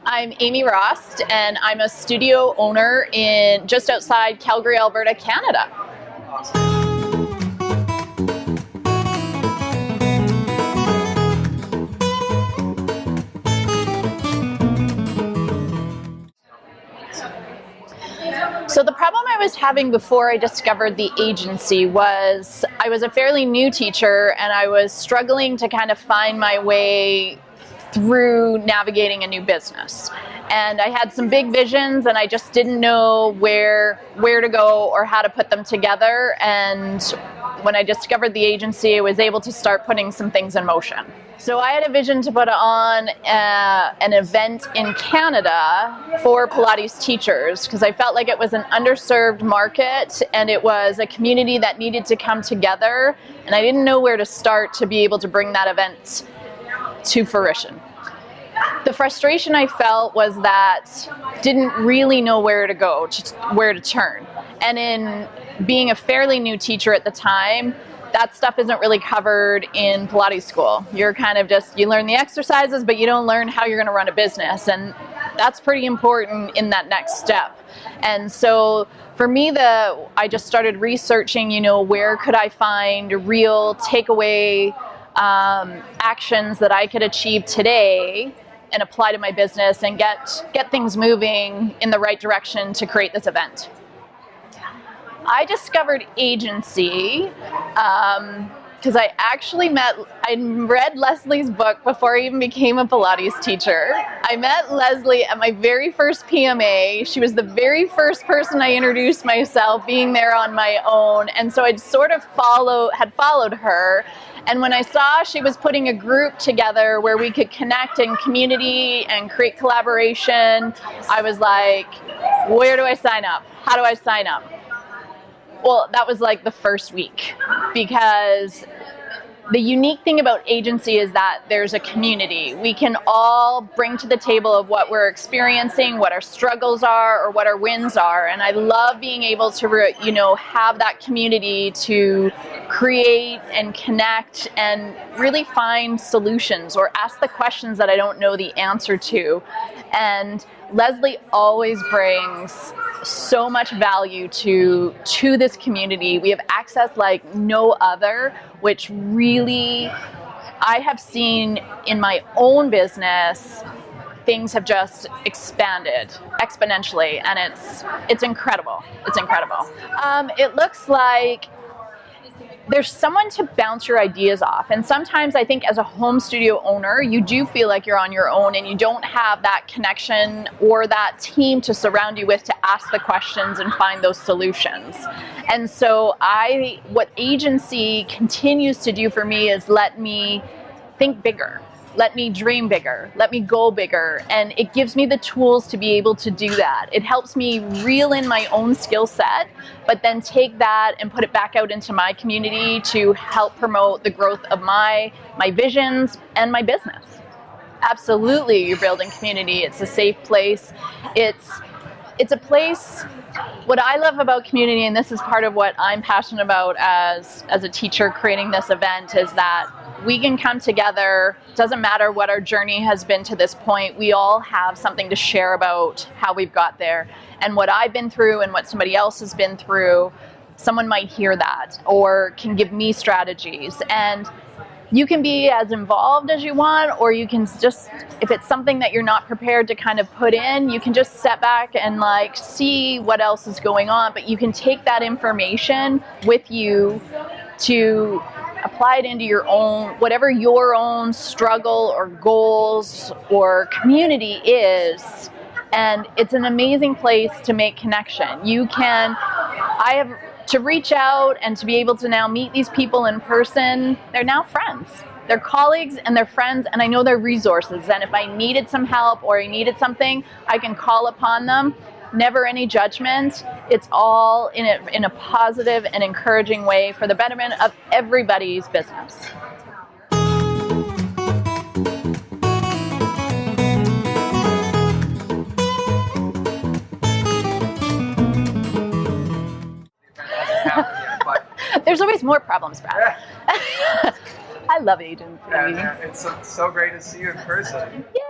I'm Amy Rost, and I'm a studio owner in just outside Calgary, Alberta, Canada. So the problem I was having before I discovered the agency was I was a fairly new teacher, and I was struggling to kind of find my way through navigating a new business. And I had some big visions, and I just didn't know where to go or how to put them together. And when I discovered the agency, I was able to start putting some things in motion. So I had a vision to put on an event in Canada for Pilates teachers, because I felt like it was an underserved market and it was a community that needed to come together, and I didn't know where to start to be able to bring that event to fruition. The frustration I felt was that didn't really know where to go, where to turn. And in being a fairly new teacher at the time, that stuff isn't really covered in Pilates school. You're kind of just, you learn the exercises, but you don't learn how you're going to run a business. And that's pretty important in that next step. And so for me, I just started researching, where could I find real takeaway actions that I could achieve today and apply to my business and get things moving in the right direction to create this event. I discovered agency because I read Leslie's book before I even became a Pilates teacher. I met Leslie at my very first PMA. She was the very first person I introduced myself, being there on my own, and so I'd sort of had followed her. And when I saw she was putting a group together where we could connect in community and create collaboration, I was like, where do I sign up? How do I sign up? Well, that was like the first week, because the unique thing about agency is that there's a community. We can all bring to the table of what we're experiencing, what our struggles are, or what our wins are. And I love being able to, have that community to create and connect and really find solutions or ask the questions that I don't know the answer to. And Leslie always brings so much value to this community. We have access like no other, which really I have seen in my own business. Things have just expanded exponentially, and it's incredible. It's incredible. It looks like there's someone to bounce your ideas off. And sometimes I think as a home studio owner, you do feel like you're on your own and you don't have that connection or that team to surround you with to ask the questions and find those solutions. And so what agency continues to do for me is let me think bigger. Let me dream bigger, let me go bigger, and it gives me the tools to be able to do that. It helps me reel in my own skill set, but then take that and put it back out into my community to help promote the growth of my visions and my business. Absolutely, you're building community. It's a safe place. It's a place. What I love about community, and this is part of what I'm passionate about as a teacher creating this event, is that we can come together. Doesn't matter what our journey has been to this point. We all have something to share about how we've got there. And what I've been through and what somebody else has been through, someone might hear that or can give me strategies. And you can be as involved as you want, or you can just, if it's something that you're not prepared to kind of put in, you can just sit back and see what else is going on. But you can take that information with you to apply it into your own, whatever your own struggle or goals or community is. And it's an amazing place to make connection. To reach out and to be able to now meet these people in person, they're now friends. They're colleagues and they're friends, and I know they're resources. And if I needed some help or I needed something, I can call upon them. Never any judgment. It's all in a positive and encouraging way for the betterment of everybody's business. There's always more problems, Brad. I love agency. Yeah, it's so great to see you in person. Yeah.